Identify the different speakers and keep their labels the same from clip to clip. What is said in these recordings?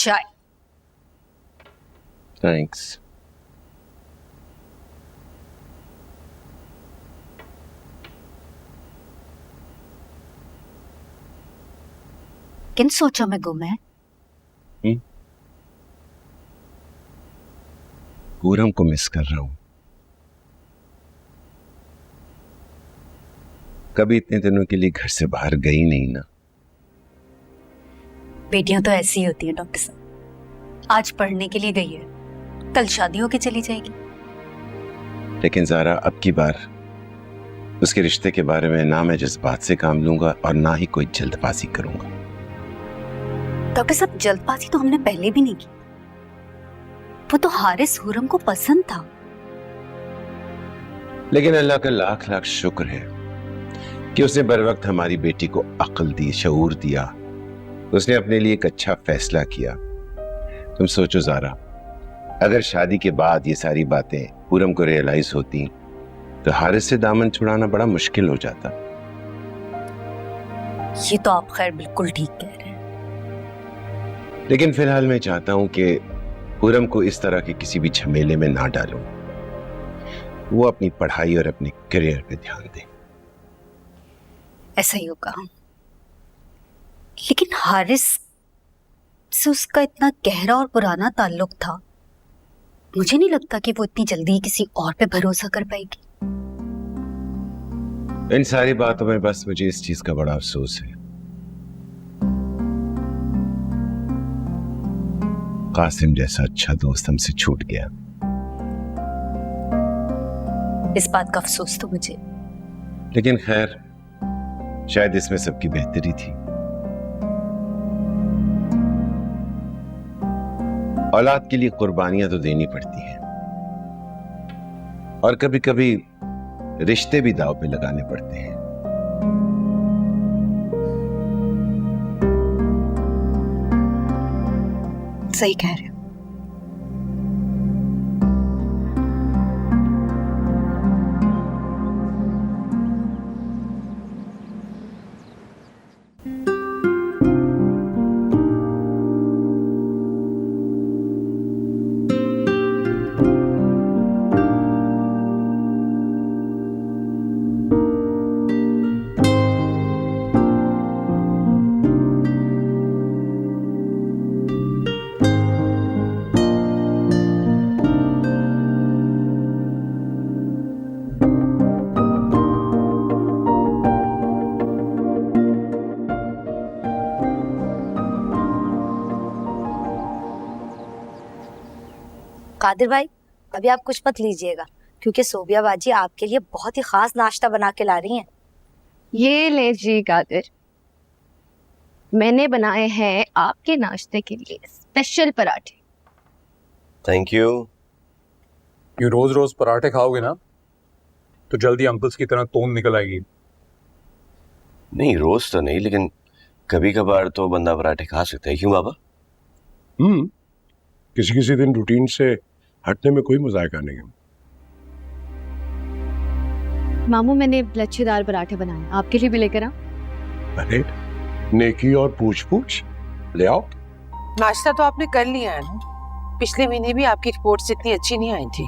Speaker 1: चाय।
Speaker 2: थैंक्स।
Speaker 1: किन सोचों में गुम है?
Speaker 2: पूरम को मिस कर रहा हूं। कभी इतने दिनों के लिए घर से बाहर गई नहीं ना।
Speaker 1: बेटियां तो ऐसी ही होती हैं डॉक्टर साहब। आज पढ़ने के लिए गई है, कल शादी होके चली जाएगी।
Speaker 2: लेकिन ज़ारा, अब की बार उसके रिश्ते के बारे में ना मैं जज्बात से काम लूंगा और ना ही कोई जल्दबाजी करूंगा।
Speaker 1: डॉक्टर साहब, जल्दबाजी तो हमने पहले भी नहीं की। वो तो हारिस हुरम को पसंद था।
Speaker 2: लेकिन अल्लाह का लाख लाख शुक्र है कि उसने बर वक्त हमारी बेटी को अक्ल दी, शऊर दिया। उसने अपने लिए एक अच्छा फैसला किया। तुम सोचो ज़ारा, अगर शादी के बाद ये सारी बातें पूरम को रियलाइज होती तो हारिस से दामन छुड़ाना बड़ा मुश्किल हो जाता।
Speaker 1: ये तो आप खैर बिल्कुल ठीक कह रहे हैं।
Speaker 2: लेकिन फिलहाल मैं चाहता हूं कि पूरम को इस तरह के किसी भी झमेले में ना डालूं। वो अपनी पढ़ाई और अपने करियर पे ध्यान दे।
Speaker 1: ऐसा ही होगा। लेकिन हारिस से उसका इतना गहरा और पुराना ताल्लुक था, मुझे नहीं लगता कि वो इतनी जल्दी किसी और पे भरोसा कर पाएगी।
Speaker 2: इन सारी बातों में बस मुझे इस चीज का बड़ा अफसोस है, कासिम जैसा अच्छा दोस्त हमसे छूट गया।
Speaker 1: इस बात का अफसोस तो मुझे।
Speaker 2: लेकिन खैर, शायद इसमें सबकी बेहतरी थी। औलाद के लिए कुर्बानियां तो देनी पड़ती हैं और कभी कभी रिश्ते भी दांव पे लगाने पड़ते हैं।
Speaker 1: सही कह रहे हो। कादिर भाई, अभी आप कुछ मत लीजिएगा क्योंकि सोबिया बाजी आपके लिए बहुत ही खास नाश्ता बना के ला रही हैं।
Speaker 3: ये ले जी कादिर, मैंने बनाए हैं आपके नाश्ते के लिए स्पेशल पराठे।
Speaker 2: Thank you.
Speaker 4: ये रोज रोज पराठे खाओगे ना तो जल्दी अंकल्स की तरह तोंद निकल आएगी।
Speaker 5: नहीं, रोज तो नहीं, लेकिन कभी कभार तो बंदा पराठे खा सकता है। क्यों बाबा?
Speaker 6: किसी किसी दिन रूटीन से हटने में कोई मजायका नहीं है।
Speaker 3: मामू, मैंने लच्छेदार पराठे बनाए, आपके लिए भी लेकर आ।
Speaker 6: अरे नेकी और पूछ पूछ ले आओ।
Speaker 7: नाश्ता तो आपने कर लिया है ना? पिछले महीने भी आपकी रिपोर्ट्स इतनी अच्छी नहीं आई थी।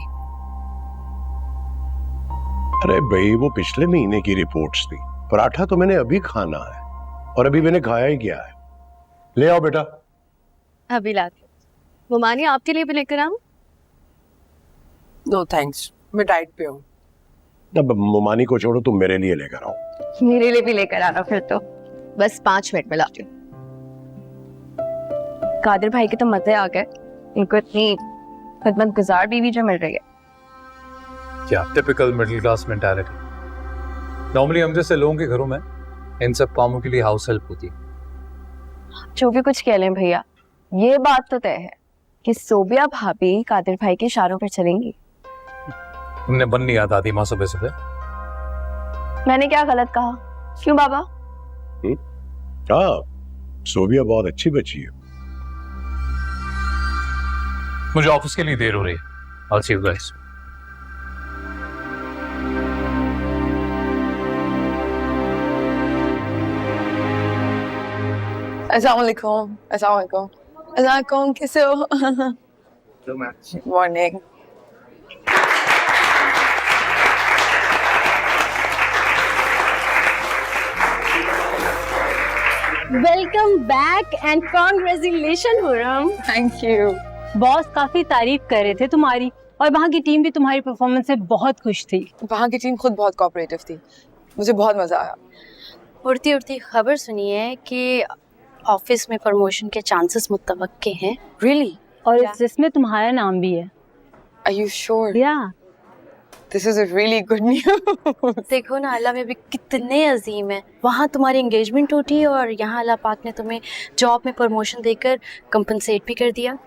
Speaker 6: अरे भाई, वो पिछले महीने की रिपोर्ट्स थी। पराठा तो मैंने अभी खाना है और अभी मैंने खाया ही क्या है। ले आओ बेटा।
Speaker 3: अभी लाते। मुमानी, आपके लिए भी लेकर आऊं?
Speaker 7: नो थैंक्स, मैं डाइट पे हूँ।
Speaker 6: अब मुमानी को छोड़ो, तुम मेरे लिए लेकर आओ।
Speaker 3: मेरे लिए भी लेकर आना फिर तो। बस 5 मिनट में लाती हूँ। कादिर भाई के तो मजे आ गए, इनको इतनी खिदमत गुजार बीवी जो मिल रही है।
Speaker 4: क्या typical middle class mentality. Normally हम जैसे लोगों के घरों में इन सब कामों के लिए हाउस हेल्प होती है।
Speaker 3: जो भी कुछ कह लें भैया, ये बात तो तय है कि सोबिया भाभी कादिर भाई के इशारों पर चलेंगी।
Speaker 4: तुमने बन लिया दादी माँ सुबह सुबह।
Speaker 3: मैंने क्या गलत कहा? क्यों बाबा?
Speaker 6: हाँ, सोबिया बहुत अच्छी बच्ची है।
Speaker 4: मुझे ऑफिस के लिए देर हो रही है। I'll see you guys.
Speaker 7: अस्सलाम वालेकुम। अस्सलाम वालेकुम।
Speaker 8: कौन कैसे हो? Morning.
Speaker 9: Welcome back and congratulation Hurrem.
Speaker 8: Thank you.
Speaker 9: Boss काफी तारीफ कर रहे थे तुम्हारी और वहाँ की टीम भी तुम्हारी परफॉर्मेंस से बहुत खुश थी।
Speaker 8: वहाँ की टीम खुद बहुत कोऑपरेटिव थी, मुझे बहुत मजा आया।
Speaker 1: उड़ती उड़ती खबर सुनी है कि ऑफिस में प्रमोशन के चांसेस मुतवक्के हैं।
Speaker 8: रियली?
Speaker 9: और इस लिस्ट में तुम्हारा नाम भी है।
Speaker 8: Are you sure?
Speaker 9: Yeah
Speaker 8: this is a really good news.
Speaker 1: देखो ना, अल्लाह में भी कितने अजीम है। वहाँ तुम्हारी एंगेजमेंट हुई और यहाँ अल्लाह पाक ने तुम्हें जॉब में प्रमोशन देकर कंपनसेट भी कर दिया।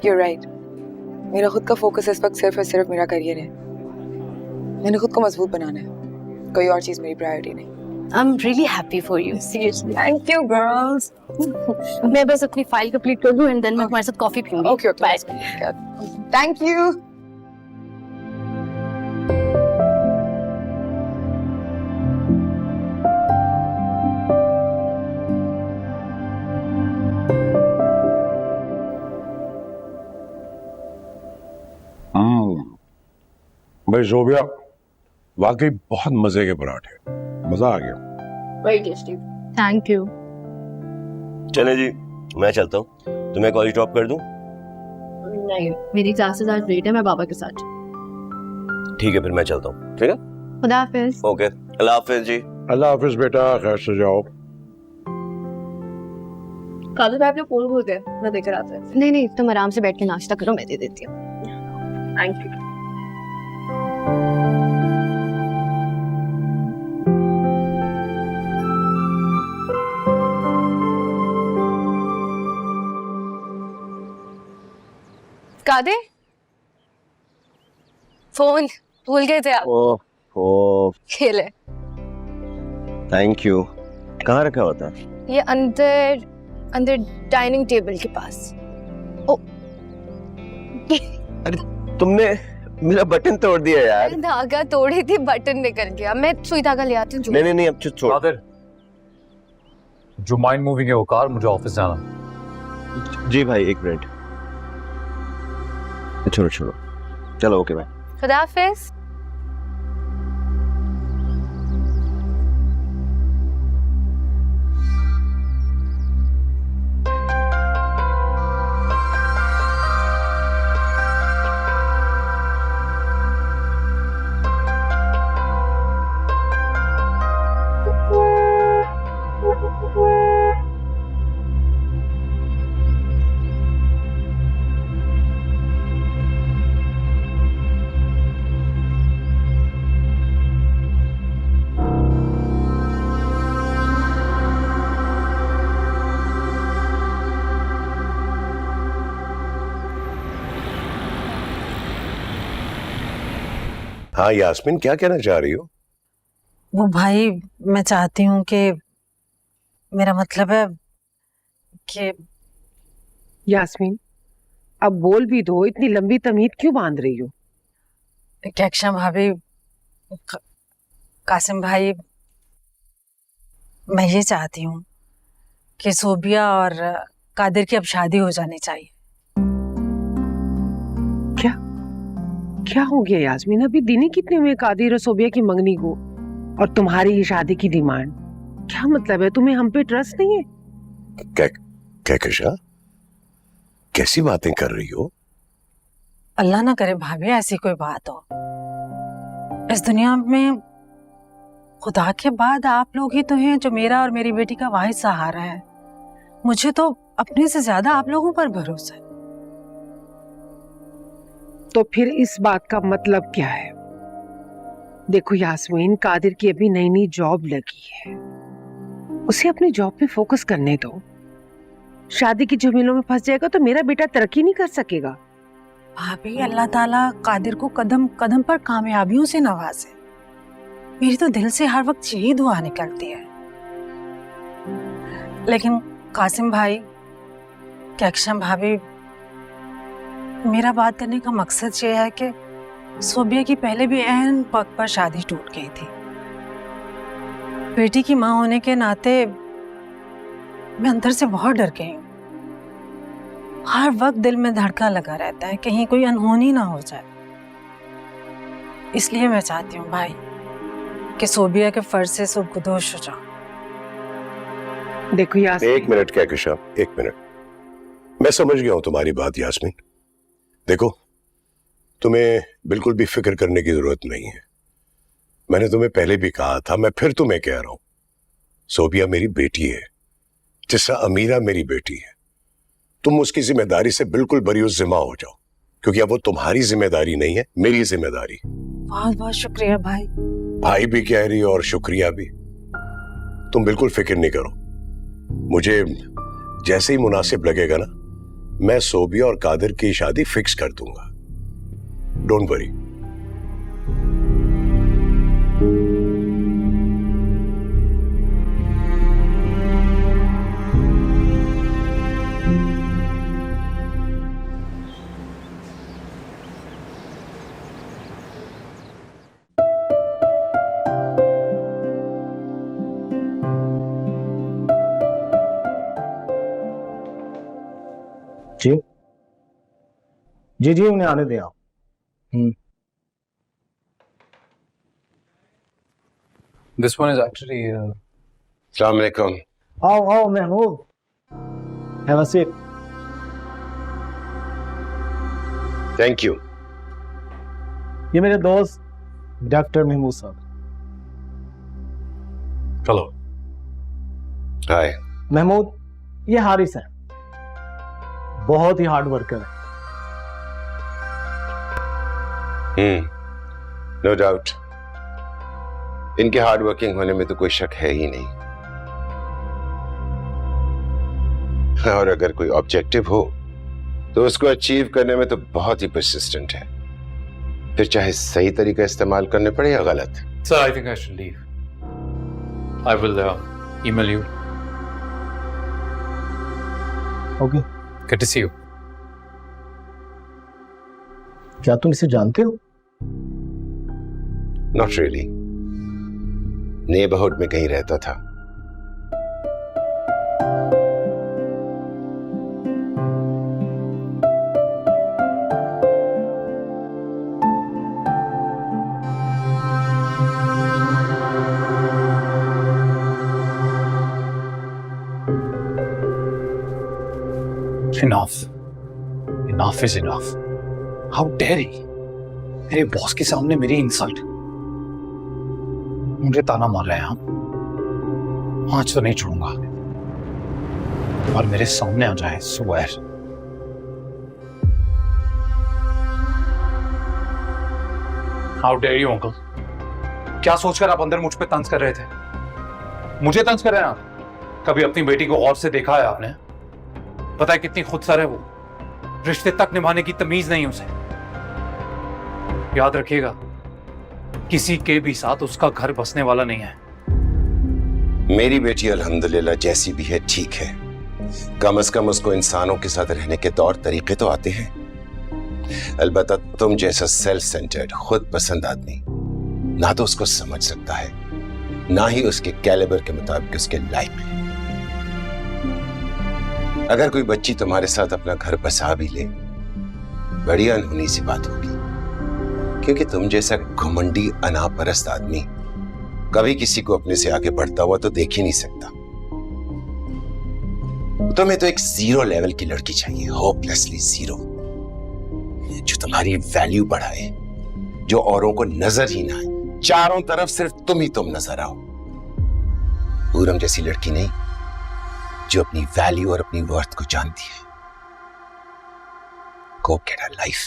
Speaker 8: You're right. मेरा खुद का फोकस इस वक्त सिर्फ और सिर्फ मेरा करियर है। मैंने खुद को मजबूत बनाना है, कोई और चीज मेरी प्रायोरिटी नहीं।
Speaker 1: I'm really happy for you. Seriously.
Speaker 8: Thank you, girls.
Speaker 1: मैं बस अपनी फाइल कंप्लीट कर दूँ and then मैं तुम्हारे साथ coffee पीऊंगी।
Speaker 8: Okay, okay.
Speaker 1: Bye.
Speaker 8: Thank you.
Speaker 6: भाई जोबिया, वाकई बहुत मजे के पराठे, मजा आ गया।
Speaker 1: Very tasty.
Speaker 9: Thank you.
Speaker 5: चले जी, मैं चलता हूँ। तुम्हें कॉलेज ड्रॉप कर दूँ?
Speaker 3: नहीं, मेरी क्लासेस आज लेट है, मैं बाबा के साथ।
Speaker 5: ठीक है, फिर मैं चलता हूँ। ठीक है,
Speaker 3: खुदा हाफिज।
Speaker 5: ओके, अल्लाह हाफिज जी।
Speaker 6: अल्लाह हाफिज बेटा, खैर से जाओ।
Speaker 3: कादर भाई अपने फोन भूल गए, मैं देकर आता हूँ। नहीं नहीं, तुम आराम से बैठ के नाश्ता करो, मैं दे देती हूँ। Thank you. कादर, फोन भूल गए थे आप।
Speaker 5: ओह,
Speaker 3: खेले।
Speaker 5: Thank you. कहाँ रखा हुआ था?
Speaker 3: ये अंदर अंदर डाइनिंग टेबल के पास। ओ,
Speaker 5: तुमने मेरा बटन तोड़ दिया यार।
Speaker 3: धागा तोड़ी थी, बटन निकल गया। मैं सुई धागा ले आती हूँ।
Speaker 5: नहीं, अब छोड़।
Speaker 4: कादिर, जो माइंड मूविंग है वो कार, मुझे ऑफिस जाना।
Speaker 5: जी भाई, एक मिनट। छोड़ो, चलो। ओके भाई,
Speaker 3: खुदा हाफिज।
Speaker 6: हाँ यास्मीन, क्या कहना चाह रही हो?
Speaker 7: वो भाई, मैं चाहती हूँ कि, मेरा मतलब है कि
Speaker 10: यास्मीन, अब बोल भी दो, इतनी लंबी तमीद क्यों बांध रही हो?
Speaker 7: कैक्शा भाभी, कासिम भाई, मैं ये चाहती हूँ कि सोबिया और कादिर की अब शादी हो जानी चाहिए।
Speaker 10: क्या हो गया यास्मीन? अभी दिन ही कितने हुए कादिर और सोबिया की मंगनी को, और तुम्हारी ये शादी की डिमांड? क्या मतलब है? तुम्हें हम पे ट्रस्ट नहीं है?
Speaker 6: कैकेशा, कैसी बातें कर रही हो?
Speaker 7: अल्लाह ना करे भाभी ऐसी कोई बात हो। इस दुनिया में खुदा के बाद आप लोग ही तो हैं जो मेरा और मेरी बेटी का वाहिद सहारा है। मुझे तो अपने से ज्यादा आप लोगों पर भरोसा है।
Speaker 10: तो फिर इस बात का मतलब क्या है? देखो यास्मीन, कादिर की अभी नई नई जॉब लगी है, उसे अपनी जॉब पे फोकस करने दो। शादी की झमेलों में फंस जाएगा तो मेरा बेटा तरक्की नहीं कर सकेगा।
Speaker 7: भाभी, अल्लाह ताला कादिर को कदम कदम पर कामयाबियों से नवाजे। मेरी तो दिल से हर वक्त यही दुआ निकलती है। लेकिन कासिम भाई, कैक्शम भाभी, मेरा बात करने का मकसद ये है कि सोबिया की पहले भी ऐन वक्त पर शादी टूट गई थी। बेटी की माँ होने के नाते मैं अंदर से बहुत डर गई हूँ। हर वक्त दिल में धड़का लगा रहता है, कहीं कोई अनहोनी ना हो जाए। इसलिए मैं चाहती हूँ भाई कि सोबिया के फर्ज से सुबकुदोश हो जाओ।
Speaker 10: देखो यास्मीन,
Speaker 6: एक मिनट कहकशा, एक मिनट। मैं समझ गया हूं तुम्हारी बात यास्मीन। देखो, तुम्हें बिल्कुल भी फिक्र करने की जरूरत नहीं है। मैंने तुम्हें पहले भी कहा था, मैं फिर तुम्हें कह रहा हूं, सोबिया मेरी बेटी है, जिस तरह अमीरा मेरी बेटी है। तुम उसकी जिम्मेदारी से बिल्कुल बरीउज़्ज़िम्मा हो जाओ, क्योंकि अब वो तुम्हारी जिम्मेदारी नहीं है, मेरी जिम्मेदारी।
Speaker 7: बहुत बहुत शुक्रिया भाई।
Speaker 6: भाई भी कह रही हो और शुक्रिया भी। तुम बिल्कुल फिक्र नहीं करो, मुझे जैसे ही मुनासिब लगेगा ना, मैं सोबिया और कादिर की शादी फिक्स कर दूंगा। Don't worry.
Speaker 11: जी जी जी, उन्हें आने दें आप।
Speaker 4: This one is actually
Speaker 2: अस्सलाम वालेकुम।
Speaker 11: आओ आओ Mahmood, have a seat.
Speaker 2: Thank you.
Speaker 11: ये मेरे दोस्त डॉक्टर महमूद साहब।
Speaker 4: हेलो।
Speaker 2: हाय।
Speaker 11: महमूद, ये हारिस है, बहुत ही हार्ड वर्कर है।
Speaker 2: नो डाउट, इनके हार्ड वर्किंग होने में तो कोई शक है ही नहीं। और अगर कोई ऑब्जेक्टिव हो तो उसको अचीव करने में तो बहुत ही परसिस्टेंट है, फिर चाहे सही तरीका इस्तेमाल करने पड़े या गलत।
Speaker 4: Sir, I think I should leave. I will email you.
Speaker 11: Okay.
Speaker 4: Good to see you.
Speaker 11: क्या तुम इसे जानते हो?
Speaker 2: नॉट रियली, नेबरहुड में कहीं रहता था।
Speaker 4: Enough. Enough is enough. How dare he? मेरे बॉस के सामने मेरी इंसल्ट, मुझे ताना मार रहे हैं आप। आज तो नहीं छोड़ूंगा और मेरे सामने आ जाए स्वेर। हाउ डेयर यू अंकल, क्या सोचकर आप अंदर मुझ पे तंज कर रहे थे? मुझे तंज कर रहे हैं आप? कभी अपनी बेटी को और से देखा है आपने? पता है कितनी खुदसर है वो, रिश्ते तक निभाने की तमीज नहीं उसे। याद रखिएगा, किसी के भी साथ उसका घर बसने वाला नहीं है।
Speaker 2: मेरी बेटी अल्हम्दुलिल्लाह जैसी भी है ठीक है, कम से कम उसको इंसानों के साथ रहने के तौर तरीके तो आते हैं। अलबत्ता तुम जैसा सेल्फ सेंटर्ड, खुद पसंद आदमी ना तो उसको समझ सकता है, ना ही उसके कैलिबर के मुताबिक उसके लायक है। अगर कोई बच्ची तुम्हारे साथ अपना घर बसा भी ले, बड़ी अनहोनी सी बात होगी, क्योंकि तुम जैसा घमंडी अनापरस्त आदमी कभी किसी को अपने से आगे बढ़ता हुआ तो देख ही नहीं सकता। तुम्हें तो एक जीरो लेवल की लड़की चाहिए, होपलेसली जीरो, जो तुम्हारी वैल्यू बढ़ाए, जो औरों को नजर ही ना आए, चारों तरफ सिर्फ तुम ही तुम नजर आओ। पूरम जैसी लड़की नहीं, जो अपनी वैल्यू और अपनी वर्थ को जानती है। Go get a life.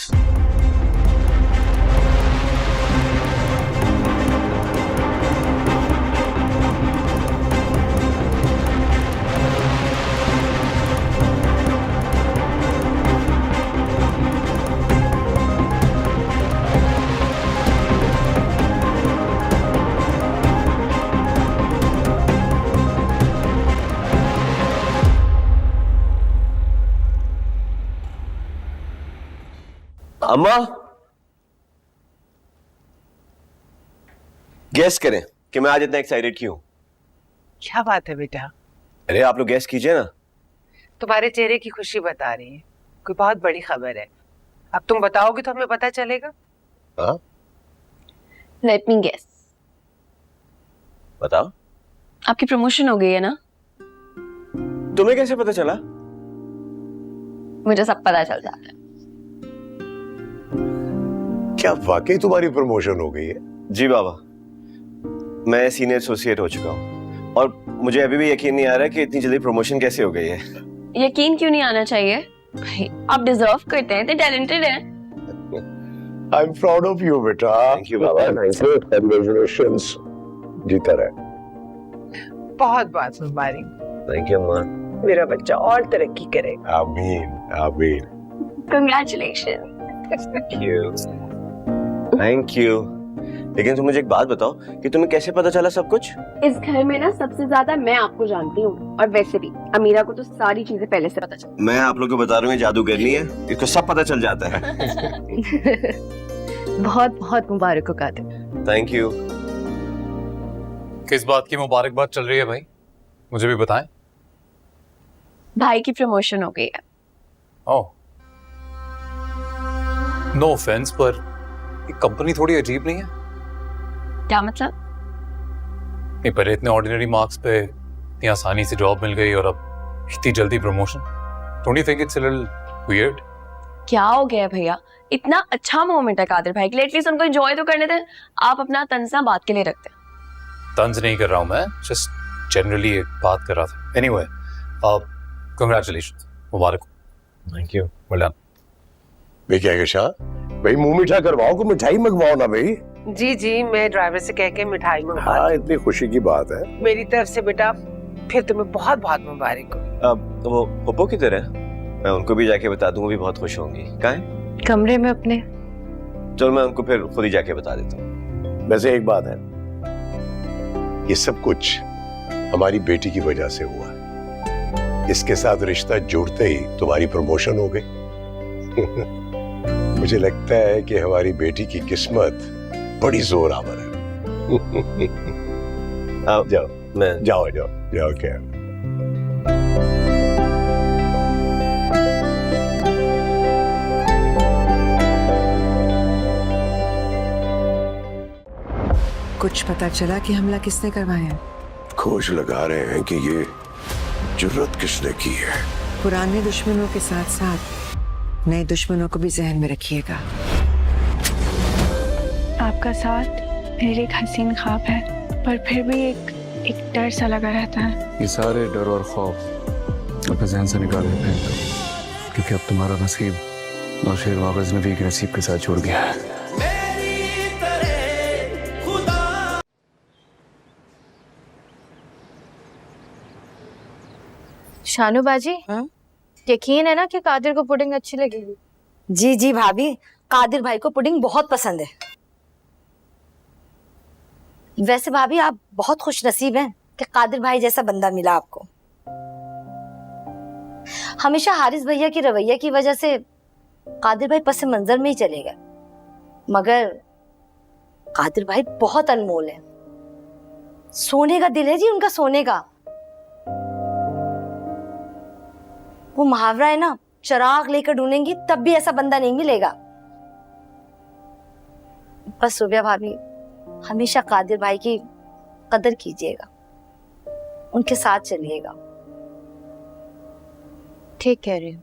Speaker 5: अम्मा, गेस करें कि मैं आज इतना एक्साइटेड क्यों?
Speaker 10: क्या बात है बेटा?
Speaker 5: अरे आप लोग गेस कीजिए ना।
Speaker 10: तुम्हारे चेहरे की खुशी बता रही है। कोई बहुत बड़ी खबर है। अब तुम बताओगे तो हमें पता चलेगा।
Speaker 6: हाँ
Speaker 3: लेट मी गेस,
Speaker 5: बताओ।
Speaker 3: आपकी प्रमोशन हो गई है ना?
Speaker 5: तुम्हें कैसे पता चला?
Speaker 3: मुझे सब पता चल जाता है।
Speaker 6: क्या वाकई तुम्हारी प्रमोशन हो गई है?
Speaker 5: जी बाबा, मैं सीनियर एसोसिएट हो चुका हूँ और मुझे अभी भी यकीन नहीं आ रहा कि इतनी जल्दी प्रमोशन कैसे हो गई है।
Speaker 3: यकीन क्यों नहीं आना चाहिए भाई, आप डिजर्व करते हैं, इतने टैलेंटेड हैं।
Speaker 6: I am proud of you बेटा।
Speaker 5: थैंक यू बाबा।
Speaker 6: कांग्रेचुलेशंस। जीता रहे।
Speaker 10: बहुत बहुत मुबारक,
Speaker 5: थैंक यू अम्मा।
Speaker 10: मेरा बच्चा और तरक्की करेगा।
Speaker 6: आमीन आमीन।
Speaker 3: कंग्रेचुलेशन।
Speaker 5: Thank you. लेकिन तुम मुझे एक बात बताओ कि तुम्हें कैसे पता चला सब कुछ?
Speaker 3: इस घर में ना सबसे ज्यादा मैं आपको जानती हूँ, और वैसे भी अमीरा को तो सारी चीजें पहले से पता चल।
Speaker 5: मैं आप लोग को बता रहा हूँ ये जादूगरनी है, इसको सब पता चल जाता है।
Speaker 9: बहुत बहुत मुबारक हो कादिर।
Speaker 5: Thank you.
Speaker 4: किस बात की मुबारकबाद चल रही है भाई, मुझे भी बताएं।
Speaker 3: भाई की प्रमोशन हो गई है।
Speaker 4: ओह, नो ऑफेंस, पर ये कंपनी थोड़ी अजीब नहीं है?
Speaker 3: क्या मतलब?
Speaker 4: नहीं, पर इतने ऑर्डिनरी मार्क्स पे इतनी आसानी से जॉब मिल गई और अब इतनी जल्दी promotion. Don't you think it's a little weird?
Speaker 3: क्या हो गया भैया, इतना अच्छा मोमेंट है कादिर भाई के लिए, एटलीस्ट उनको एंजॉय तो करने दें। आप अपना तंजा बात के लिए रखते हैं।
Speaker 4: तंज नहीं कर रहा हूं मैं, जस्ट जनरली एक बात कर रहा था। एनीवे, कंग्रेचुलेशंस, मुबारक हो।
Speaker 5: Thank you.
Speaker 4: Well done.
Speaker 6: भाई क्या शाह भाई, मुंह मीठा करवाओ, को मिठाई मंगवाओ ना भाई।
Speaker 10: जी जी, मैं ड्राइवर से कह के मिठाई मंगवा।
Speaker 6: हाँ, इतनी खुशी की बात है।
Speaker 10: मेरी तरफ से बेटा फिर तुम्हें बहुत बहुत मुबारक हो।
Speaker 5: अब वो पप्पो किधर है? मैं उनको भी जाके बता दूं, वो भी बहुत खुश होंगी। कहाँ है?
Speaker 9: कमरे में अपने।
Speaker 5: चलो मैं उनको फिर खुद ही जाके बता देता हूँ।
Speaker 6: वैसे एक बात है, ये सब कुछ हमारी बेटी की वजह से हुआ है। इसके साथ रिश्ता जुड़ते ही तुम्हारी प्रमोशन हो गई। मुझे लगता है कि हमारी बेटी की किस्मत बड़ी जोर आवर है।
Speaker 5: आप
Speaker 6: जाओ
Speaker 5: मैं
Speaker 6: जाओ जाओ जाओ। क्या
Speaker 12: कुछ पता चला कि हमला किसने करवाया?
Speaker 6: खोज लगा रहे हैं कि ये जुर्रत किसने की है।
Speaker 12: पुराने दुश्मनों के साथ साथ नए दुश्मनों को भी जहन में रखिएगा।
Speaker 13: आपका साथ मेरे एक हसीन ख्वाब है, पर फिर भी एक डर सा लगा रहता है।
Speaker 14: ये सारे डर और खौफ अपने जहन से निकाल देते हैं, क्योंकि अब तुम्हारा नसीब नौशेर वागज़ नबी के नसीब के साथ जुड़ गया है।
Speaker 9: शानू बाजी, यकीन है ना कि कादिर को पुडिंग अच्छी लगेगी?
Speaker 1: जी जी भाभी, कादिर भाई को पुडिंग बहुत पसंद है। वैसे भाभी आप बहुत खुश नसीब हैं कि कादिर भाई जैसा बंदा मिला आपको। हमेशा हारिस भैया की रवैया की वजह से कादिर भाई पस मंजर में ही चले गए, मगर कादिर भाई बहुत अनमोल है। सोने का दिल है जी उनका, सोने का। वो मुहावरा है ना, चिराग लेकर ढूंढेंगी तब भी ऐसा बंदा नहीं मिलेगा। बस सुबिया भाभी, हमेशा कादिर भाई की कदर कीजिएगा, उनके साथ चलिएगा।
Speaker 9: ठीक कह रही हूँ,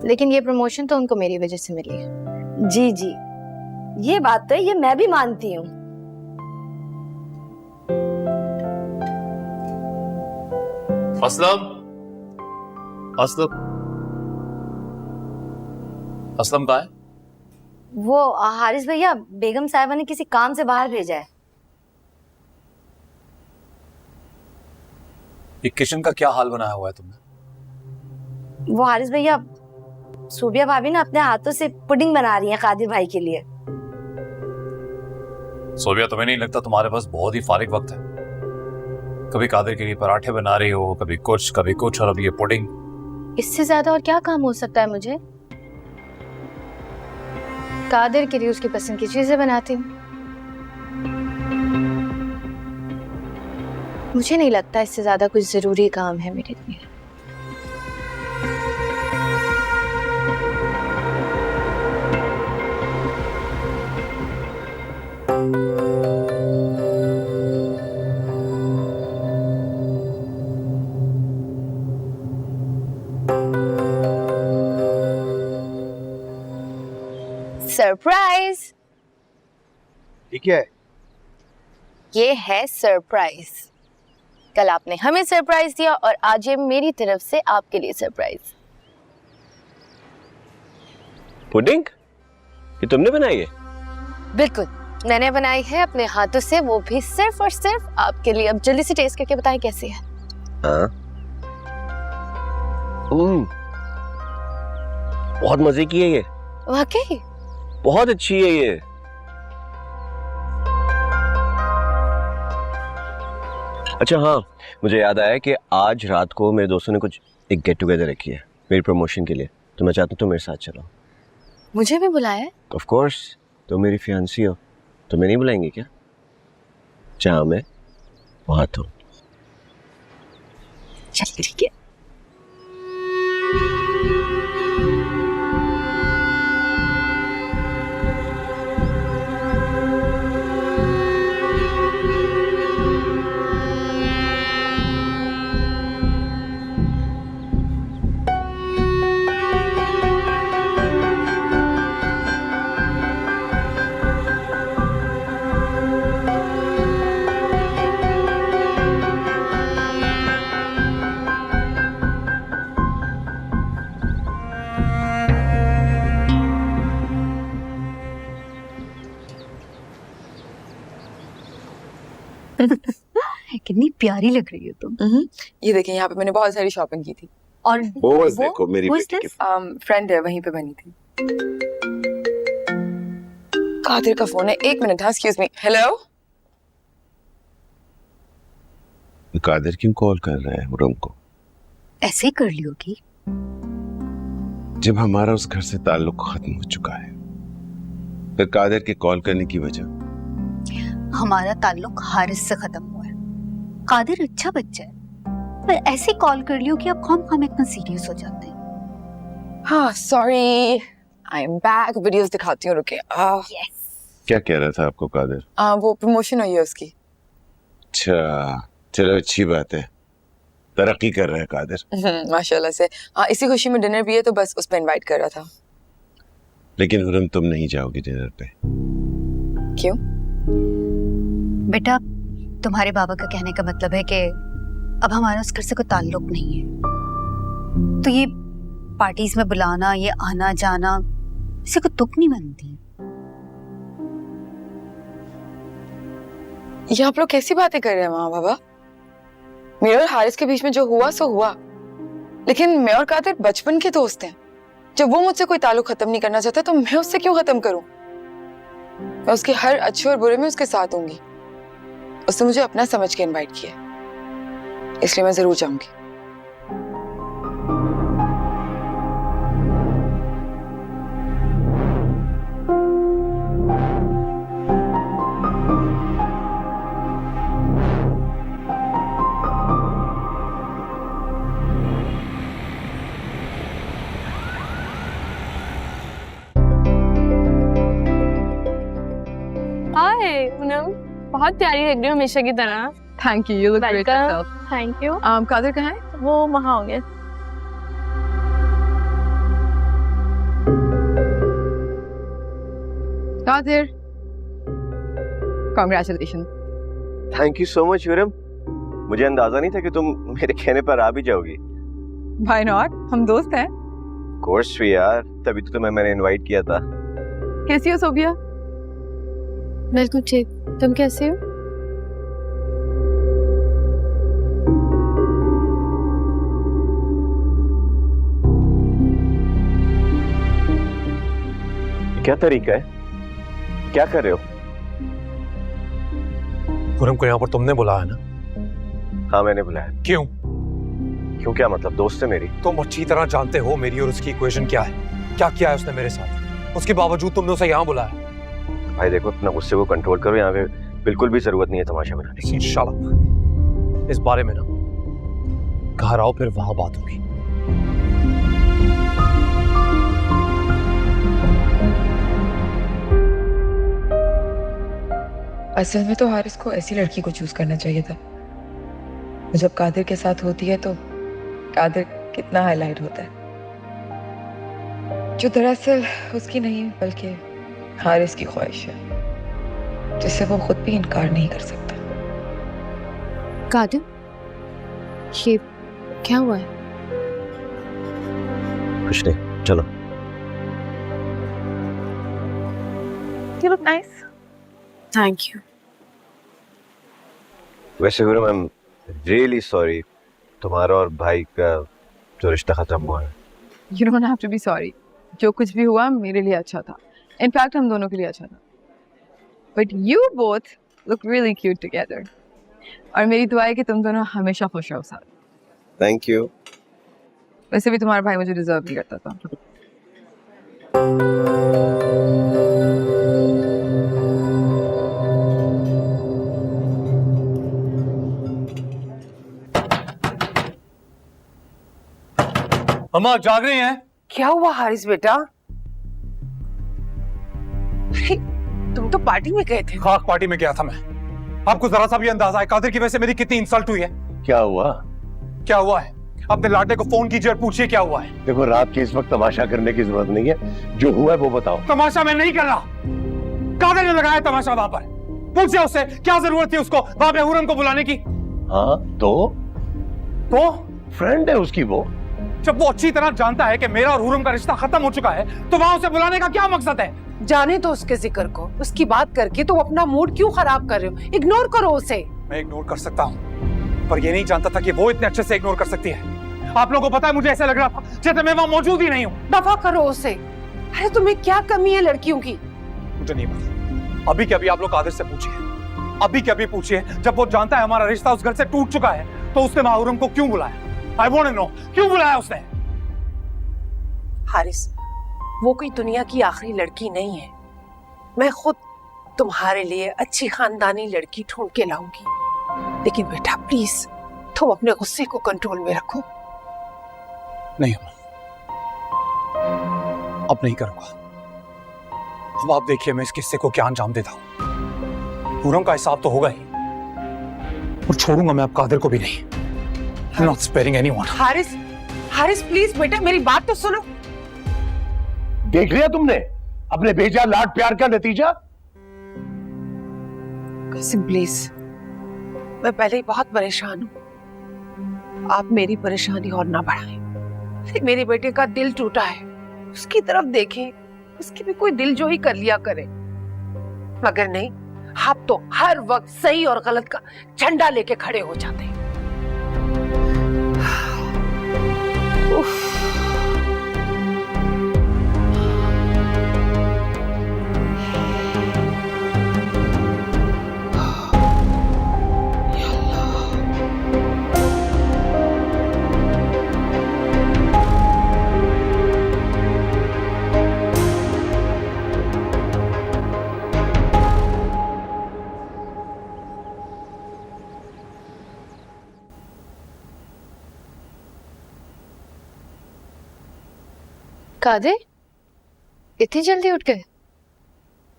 Speaker 9: लेकिन ये प्रमोशन तो उनको मेरी वजह से मिली है।
Speaker 1: जी जी, ये बात तो है, ये मैं भी मानती हूँ।
Speaker 4: असलम, असलम, असलम कहाँ है?
Speaker 1: वो हारिस भैया, बेगम साहिबा ने किसी काम से बाहर भेजा है।
Speaker 4: ये किचन का क्या हाल बनाया हुआ है तुमने?
Speaker 1: वो हारिस भैया, सूबिया भाभी ना अपने हाथों से पुडिंग बना रही हैं कादिर भाई के लिए।
Speaker 4: सोबिया, तुम्हें नहीं लगता तुम्हारे पास बहुत ही फारिग वक्त है? कभी कादिर के लिए पराठे बना रही हो, कभी कुछ, और अब ये पुडिंग।
Speaker 9: इससे ज्यादा और क्या काम हो सकता है मुझे? कादिर के लिए उसकी पसंद की चीजें बनाती हूँ। मुझे नहीं लगता इससे ज्यादा कुछ जरूरी काम है मेरे लिए।
Speaker 3: सरप्राइज।
Speaker 5: ठीक है।
Speaker 3: ये है सरप्राइज। कल आपने हमें सरप्राइज दिया और आज ये मेरी तरफ से आपके लिए सरप्राइज।
Speaker 5: पुडिंग? ये तुमने बनाई है?
Speaker 3: बिल्कुल, मैंने बनाई है अपने हाथों से, वो भी सिर्फ और सिर्फ आपके लिए। अब जल्दी से टेस्ट करके बताएं कैसी है।
Speaker 5: हाँ। बहुत मजे की है ये।
Speaker 3: वाकई
Speaker 5: बहुत अच्छी है ये। अच्छा हाँ, मुझे याद आया कि आज रात को मेरे दोस्तों ने कुछ एक गेट टुगेदर रखी है मेरी प्रमोशन के लिए, तो मैं चाहता हूँ तुम मेरे साथ चलो।
Speaker 3: मुझे भी बुलाया है?
Speaker 5: ऑफ कोर्स, तुम मेरी फियांसी हो, तुम्हें नहीं बुलाएंगे क्या? जहाँ मैं वहाँ तुम।
Speaker 3: चल ठीक है।
Speaker 1: कितनी प्यारी लग रही हो तुम।
Speaker 8: ये देखें, यहाँ पे मैंने बहुत सारी शॉपिंग की थी।
Speaker 1: और
Speaker 2: वो देखो मेरी बेटी की
Speaker 8: फ्रेंड है, वहीं पे बनी थी। कादिर का फोन है, 1 मिनट। हाँ, एक्सक्यूज मी। हेलो।
Speaker 2: कादिर क्यों कॉल कर रहा है हुरम को?
Speaker 1: ऐसे ही कर लियो की।
Speaker 2: जब हमारा उस घर से ताल्लुक खत्म हो चुका है, फिर कादिर के कॉल करने की वजह?
Speaker 1: हमारा ताल्लुक हारिस से खत्म हुआ है। कादिर अच्छा बच्चा है, पर ऐसे कॉल कर लियो कि आप खाम इतना सीरियस हो जाते हैं।
Speaker 8: हाँ, sorry, I am back. Videos दिखाती हूँ, रुके।
Speaker 1: यस।
Speaker 2: क्या कह रहा था आपको कादिर?
Speaker 8: वो प्रमोशन हुई है उसकी।
Speaker 2: अच्छा, चलो अच्छी बात है, तरक्की कर रहा है कादिर।
Speaker 8: माशाल्लाह से। इसी खुशी में डिनर भी है, तो बस उस पर इनवाइट कर रहा था।
Speaker 2: लेकिन हुरम तुम नहीं जाओगी डिनर पे।
Speaker 8: क्यों?
Speaker 1: बेटा, तुम्हारे बाबा का कहने का मतलब है कि अब हमारा उस घर से कोई ताल्लुक नहीं है, तो ये पार्टीज में बुलाना, ये आना जाना, इससे कोई तुक नहीं बनती।
Speaker 8: ये आप लोग कैसी बातें कर रहे हैं माँ बाबा? मेरे और हारिस के बीच में जो हुआ सो हुआ, लेकिन मैं और कादिर बचपन के दोस्त हैं। जब वो मुझसे कोई ताल्लुक खत्म नहीं करना चाहता, तो मैं उससे क्यों खत्म करूं? मैं उसके हर अच्छे और बुरे में उसके साथ होंगी। उसने मुझे अपना समझ के इनवाइट किया, इसलिए मैं जरूर जाऊंगी।
Speaker 13: हाय पूनम, बहुत प्यारी लग रही हो हमेशा की तरह।
Speaker 8: Thank you, you look great yourself.
Speaker 13: Thank you.
Speaker 8: Kadir कहाँ है?
Speaker 13: वो वहाँ होंगे।
Speaker 8: Kadir, congratulation.
Speaker 5: Thank you so much Hurrem. मुझे अंदाजा नहीं था कि तुम मेरे कहने पर आ भी जाओगी।
Speaker 8: व्हाई नॉट, हम दोस्त हैं।
Speaker 5: कोर्स भी यार, तभी तो मैंने इनवाइट किया था।
Speaker 8: कैसी हो सोबिया?
Speaker 13: बिल्कुल ठीक, तुम कैसे हो?
Speaker 5: क्या तरीका है? क्या कर रहे हो?
Speaker 4: हुरम को यहाँ पर तुमने बुलाया ना?
Speaker 5: हाँ, मैंने बुलाया।
Speaker 4: क्यों?
Speaker 5: क्यों क्या मतलब? दोस्त है मेरी।
Speaker 4: तुम अच्छी तरह जानते हो मेरी और उसकी इक्वेशन क्या है। क्या किया है उसने मेरे साथ, उसके बावजूद तुमने उसे यहाँ बुलाया।
Speaker 5: भाई देखो, अपना गुस्से को कंट्रोल करो, यहाँ पे बिल्कुल भी जरूरत नहीं है तमाशा बनाने की।
Speaker 4: Shut up. इस बारे में ना घर आओ, फिर वहां बात होगी।
Speaker 8: असल में तो हारिस को ऐसी लड़की को चूज करना चाहिए था। जब कादिर के साथ होती है तो कादिर कितना हाईलाइट होता है, जो दरअसल उसकी नहीं बल्कि हारिस की ख्वाहिश है जिससे वो खुद भी इनकार नहीं कर सकता।
Speaker 3: कादिर, ये क्या हुआ है?
Speaker 5: कुछ नहीं, चलो।
Speaker 8: You look nice.
Speaker 7: Thank you.
Speaker 5: वैसे गुरु, आई एम रियली सॉरी, तुम्हारा और भाई का जो रिश्ता खत्म हुआ है।
Speaker 8: You don't have to be sorry. जो कुछ भी हुआ मेरे लिए अच्छा था। इनफैक्ट हम दोनों के लिए अच्छा था। But you both look really cute together. और मेरी दुआ है कि तुम दोनों हमेशा खुश रहो साथ।
Speaker 5: Thank you.
Speaker 8: वैसे भी तुम्हारा भाई मुझे डिजर्व नहीं करता था।
Speaker 4: अम्मा जाग रही हैं?
Speaker 10: क्या हुआ हारिस बेटा? अरे, तुम तो पार्टी में गए थे।
Speaker 4: खाक पार्टी में गया था मैं। आपको जरा सा भी अंदाजा है कादिर की वजह से मेरी कितनी इंसल्ट हुई है?
Speaker 6: क्या हुआ?
Speaker 4: क्या हुआ है? अपने लाडले को फोन कीजिए और पूछिए क्या हुआ है।
Speaker 6: देखो, रात के इस वक्त तमाशा करने की जरूरत नहीं है, जो हुआ है वो बताओ।
Speaker 4: तमाशा मैं नहीं कर रहा, कादिर ने लगाया तमाशा वहां पर। पूछिए उससे क्या जरूरत थी उसको वहां पे हुरम को बुलाने की।
Speaker 6: हाँ तो फ्रेंड है उसकी वो।
Speaker 4: जब वो अच्छी तरह जानता है कि मेरा और हुरम का रिश्ता खत्म हो चुका है तो वहां उसे बुलाने का क्या मकसद है?
Speaker 10: जाने तो उसके जिक्र को, उसकी बात करके तुम अपना मूड क्यों खराब कर रहे हो? इग्नोर करो उसे।
Speaker 4: मैं इग्नोर कर सकता हूँ, पर ये नहीं जानता था कि वो इतने अच्छे से इग्नोर कर सकती है। आप लोगों को पता है, मुझे ऐसा लग रहा था जैसे मैं वहां मौजूद ही नहीं हूँ।
Speaker 10: दफा करो उसे। अरे तुम्हें क्या कमी है लड़कियों की?
Speaker 4: मुझे नहीं पता। अभी के अभी आप लोग कादिर से पूछिए, अभी के अभी पूछिए। जब वो जानता है हमारा रिश्ता उस घर से टूट चुका है तो उसने वहां हुरम को क्यों बुलाया? आई वांट टू नो, क्यों बुलाया उसने?
Speaker 10: हारिस, वो कोई दुनिया की आखिरी लड़की नहीं है। मैं खुद तुम्हारे लिए अच्छी खानदानी लड़की ढूंढ के लाऊंगी। लेकिन बेटा प्लीज तुम अपने गुस्से को कंट्रोल में रखो।
Speaker 4: नहीं अम्मा, अब नहीं करूंगा। अब आप देखिए मैं इस किस्से को क्या अंजाम देता हूं। हुरम का हिसाब तो होगा ही, और छोड़ूंगा मैं अब कादिर को भी नहीं। I'm not sparing anyone.
Speaker 10: Haris, Haris please बेटा मेरी बात तो सुनो।
Speaker 6: देख लिया तुमने अपने भेजा लाड प्यार का नतीजा?
Speaker 10: कासिम प्लीज, मैं पहले ही बहुत परेशान हूँ, आप मेरी परेशानी और ना बढ़ाएं। मेरे बेटे का दिल टूटा है, उसकी तरफ देखें, उसकी भी कोई दिल जो ही कर लिया करे। मगर नहीं, आप तो हर वक्त सही और गलत का झंडा लेके खड़े हो जाते हैं। उफ।
Speaker 3: कादिर, इतनी जल्दी उठ गए?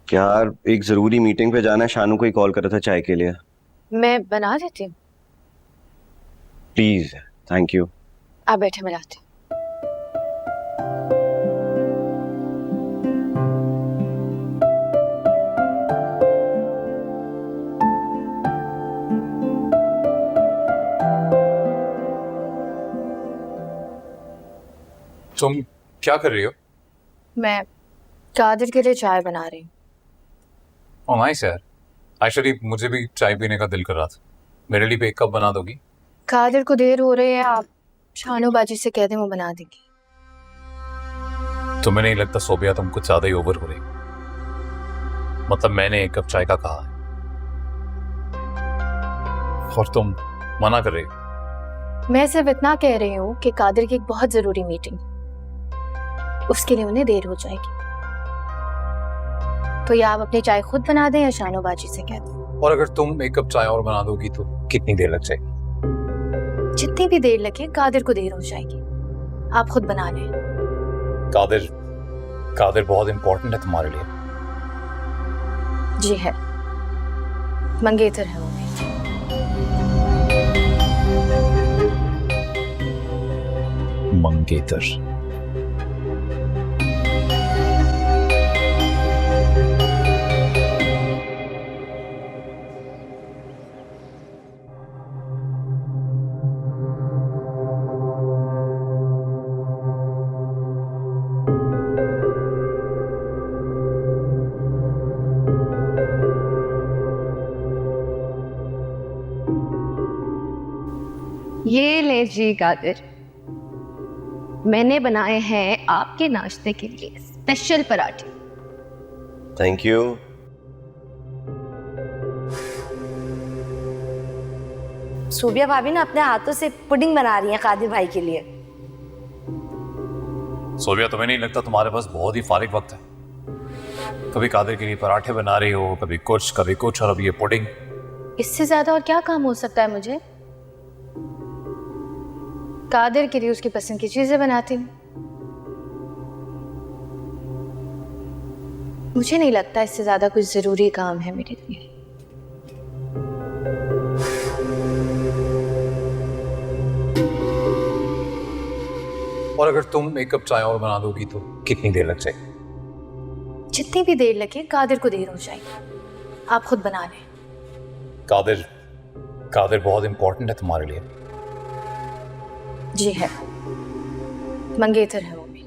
Speaker 5: यार एक जरूरी मीटिंग पे जाना है, शानू को ही कॉल करा था चाय के लिए।
Speaker 3: मैं बना देती हूँ।
Speaker 5: Please, thank you.
Speaker 3: आप बैठे, मैं लाती हूँ।
Speaker 4: तुम क्या कर रही हो?
Speaker 3: मैं कादिर के लिए चाय बना रही हूँ।
Speaker 4: ओह नाइस यार। एक्चुअली मुझे भी चाय पीने का दिल कर रहा था। मेरे लिए भी एक कप बना दोगी?
Speaker 3: कादिर को देर हो रही है, आप शानू बाजी से कह दें, वो बना देगी।
Speaker 4: तुम्हें नहीं लगता सोबिया तुम कुछ ज्यादा ही ओवर हो रही? मतलब मैंने एक कप चाय का कहा है और तुम मना कर रही हो।
Speaker 3: मैं सिर्फ इतना कह रही हूँ कि कादिर की एक बहुत जरूरी मीटिंग, उसके लिए उन्हें देर हो जाएगी। तो या आप अपनी चाय खुद बना दें या शानू बाजी से कह दें।
Speaker 4: और अगर तुम एक कप चाय और बना दोगी तो कितनी देर लग जाएगी?
Speaker 3: जितनी भी देर लगे, कादिर को देर हो जाएगी। आप खुद बना लें।
Speaker 4: कादिर बहुत इंपॉर्टेंट है तुम्हारे लिए।
Speaker 3: जी है, मंगेतर है वो।
Speaker 4: मंगेतर।
Speaker 3: ये ले जी कादिर, मैंने बनाए हैं आपके नाश्ते के लिए स्पेशल पराठे।
Speaker 5: Thank you.
Speaker 1: सूबिया भाभी ना अपने हाथों से पुडिंग बना रही हैं कादिर भाई के लिए।
Speaker 4: सोबिया, तुम्हें नहीं लगता तुम्हारे पास बहुत ही फारिग वक्त है? कभी कादिर के लिए पराठे बना रही हो, कभी कुछ और अब ये पुडिंग।
Speaker 9: इससे ज्यादा और क्या काम हो सकता है मुझे? कादिर के लिए उसकी पसंद की चीजें बनाती हूँ। मुझे नहीं लगता इससे ज्यादा कुछ जरूरी काम है मेरे लिए।
Speaker 4: और अगर तुम एक कप चाय और बना दोगी तो कितनी देर लग जाएगी?
Speaker 9: जितनी भी देर लगे, कादिर को देर हो जाएगी। आप खुद बना लें।
Speaker 4: कादिर बहुत इंपॉर्टेंट है तुम्हारे लिए।
Speaker 9: जी है, मंगेतर है वो भी।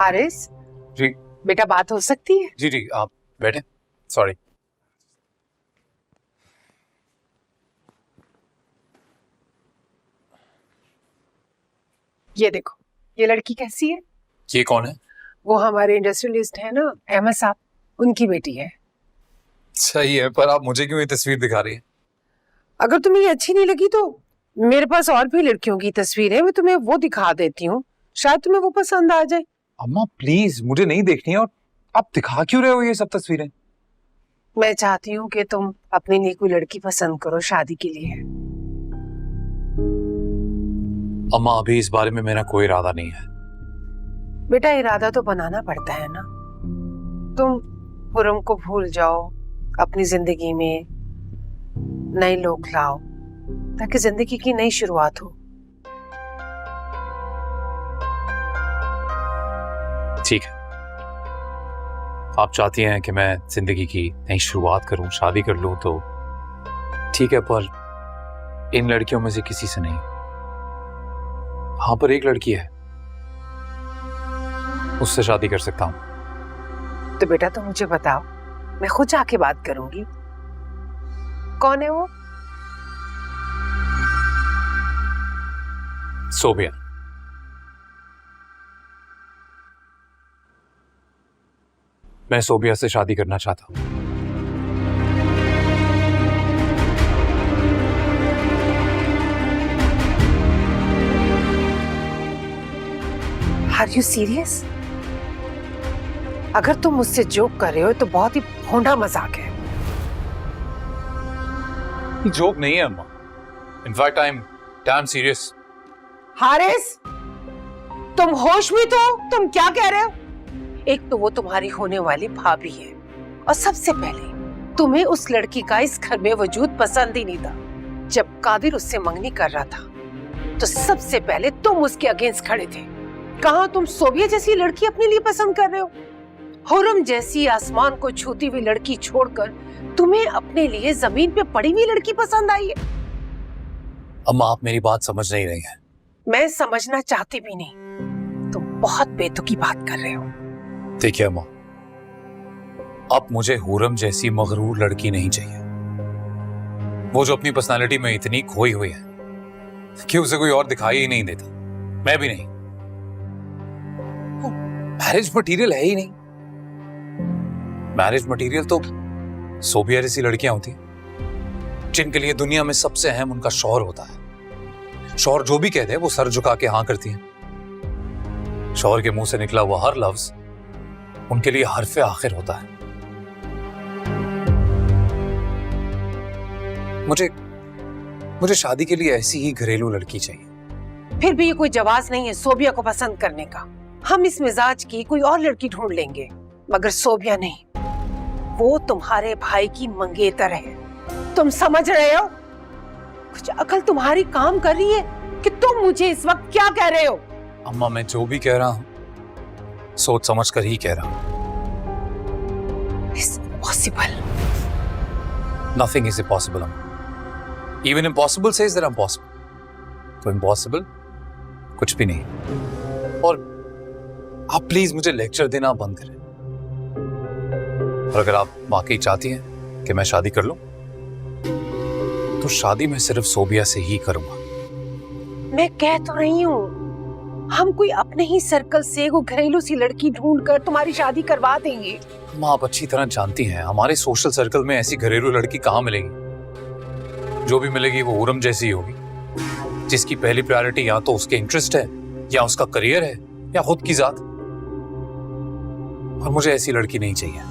Speaker 10: हारिस
Speaker 4: जी
Speaker 10: बेटा, बात हो सकती है?
Speaker 4: जी आप बैठे। सॉरी।
Speaker 10: ये देखो, ये लड़की कैसी है?
Speaker 4: ये कौन है?
Speaker 10: वो हमारे इंडस्ट्रियलिस्ट है ना, अहमद साहब, उनकी बेटी है।
Speaker 4: सही है, पर आप मुझे क्यों ये तस्वीर दिखा रही है?
Speaker 10: अगर तुम्हें ये अच्छी नहीं लगी तो मेरे पास और भी लड़कियों की तस्वीरें, मैं तुम्हें वो दिखा देती हूँ, शायद तुम्हें वो पसंद आ जाए।
Speaker 4: अम्मा प्लीज, मुझे नहीं देखनी है। और आप दिखा क्यों रहे हो ये सब तस्वीरें?
Speaker 10: मैं चाहती हूँ कि तुम अपने लिए कोई लड़की पसंद करो शादी के लिए।
Speaker 4: अम्मा, अभी इस बारे में मेरा कोई इरादा नहीं है।
Speaker 10: बेटा, इरादा तो बनाना पड़ता है ना। तुम खुरम को भूल जाओ, अपनी जिंदगी में नए लोग लाओ, ताकि जिंदगी की नई शुरुआत हो।
Speaker 4: ठीक है, आप चाहती हैं कि मैं जिंदगी की नई शुरुआत करूं, शादी कर लूं, तो ठीक है, पर इन लड़कियों में से किसी से नहीं। हाँ, पर एक लड़की है, उससे शादी कर सकता हूं।
Speaker 10: तो बेटा, तुम मुझे बताओ, मैं खुद जाके बात करूंगी। कौन है वो?
Speaker 4: सोबिया। मैं सोबिया से शादी करना चाहता हूं।
Speaker 10: Are you serious? अगर तुम मुझसे जोक कर रहे हो तो बहुत ही भोंडा मजाक है।
Speaker 4: जोक नहीं है अम्मा, in fact I am damn serious.
Speaker 10: Haris, तुम होश में तो हो? तुम क्या कह रहे हो? एक तो वो तुम्हारी होने वाली भाभी है, और सबसे पहले तुम्हें उस लड़की का इस घर में वजूद पसंद ही नहीं था। जब कादिर उससे मंगनी कर रहा था तो सबसे पहले तुम उसके अगेंस्ट खड़े थे। कहाँ तुम सोबिया जैसी लड़की अपने लिए पसंद कर रहे हो? हुरम जैसी आसमान को छूती हुई लड़की छोड़कर तुम्हें अपने लिए जमीन पे पड़ी हुई लड़की पसंद आई है।
Speaker 4: अम्मा, आप मेरी बात समझ नहीं रही हैं।
Speaker 10: मैं समझना चाहती भी नहीं। तुम बहुत बेतुकी बात कर रहे हो।
Speaker 4: देखिए अम्मा, अब मुझे हुरम जैसी मगरूर लड़की नहीं चाहिए, वो जो अपनी पर्सनालिटी में इतनी खोई हुई है कि उसे कोई और दिखाई ही नहीं देता। मैं भी नहीं। वो मैरिज मटेरियल है ही नहीं। मैरिज मटेरियल तो सोबिया जैसी लड़कियां होती हैं, जिनके लिए दुनिया में सबसे अहम उनका शौहर होता है। शौहर जो भी कहते हैं वो सर झुका के हाँ करती हैं। शौहर के मुंह से निकला हुआ हर लफ्ज उनके लिए हरफे आखिर होता है। मुझे शादी के लिए ऐसी ही घरेलू लड़की चाहिए।
Speaker 10: फिर भी ये कोई जवाब नहीं है सोबिया को पसंद करने का। हम इस मिजाज की कोई और लड़की ढूंढ लेंगे, मगर सोबिया नहीं। वो तुम्हारे भाई की मंगेतर है। तुम समझ रहे हो? कुछ अकल तुम्हारी काम कर रही है कि तुम मुझे इस वक्त क्या कह रहे हो?
Speaker 4: अम्मा, मैं जो भी कह रहा हूं सोच समझ कर ही कह रहा हूं।
Speaker 10: It's impossible.
Speaker 4: Nothing is impossible, अम्मा। Even impossible says that I'm possible. तो impossible कुछ भी नहीं। और आप प्लीज मुझे लेक्चर देना बंद करें। और अगर आप वाकई चाहती हैं कि मैं शादी कर लूं, तो शादी मैं सिर्फ सोबिया से ही करूंगा।
Speaker 10: मैं कह तो रही हूँ, हम कोई अपने ही सर्कल से वो घरेलू सी लड़की ढूंढकर तुम्हारी शादी करवा देंगे।
Speaker 4: माँ, आप अच्छी तरह जानती हैं हमारे सोशल सर्कल में ऐसी घरेलू लड़की कहाँ मिलेगी। जो भी मिलेगी वो उरम जैसी होगी, जिसकी पहली प्रायोरिटी या तो उसके इंटरेस्ट है, या उसका करियर है, या खुद की जात। और मुझे ऐसी लड़की नहीं चाहिए।